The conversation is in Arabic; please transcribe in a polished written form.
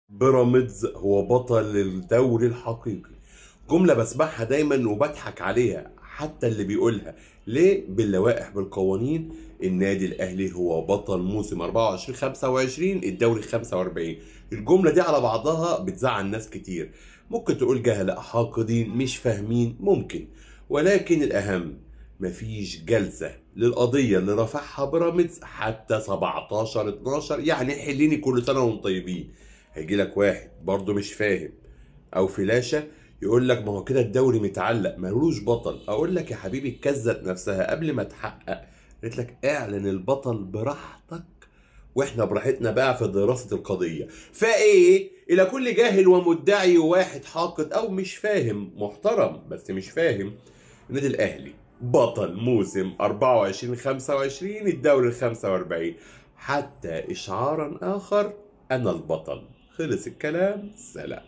بيراميدز هو بطل الدوري الحقيقي. جملة بسمعها دايما وبضحك عليها حتى اللي بيقولها. ليه؟ باللوائح بالقوانين النادي الاهلي هو بطل موسم 24 25 الدوري 45. الجملة دي على بعضها بتزعل ناس كتير. ممكن تقول جهلاء حاقدين مش فاهمين، ممكن، ولكن الاهم مفيش جلسة للقضية اللي رفعها بيراميدز حتى 17 12. يعني حليني كل سنة وانتم طيبين. هيجي لك واحد برضه مش فاهم او فلاشة يقول لك ما هو كده الدوري متعلق ملوش بطل. اقول لك يا حبيبي الكذة نفسها قبل ما تحقق قلت لك اعلن البطل براحتك واحنا براحتنا بقى في دراسة القضية. فايه الى كل جاهل ومدعي وواحد حاقد او مش فاهم محترم بس مش فاهم، النادي الاهلي بطل موسم 24 25 الدوري ال 45. حتى اشعارا اخر انا البطل. خلص الكلام، سلام.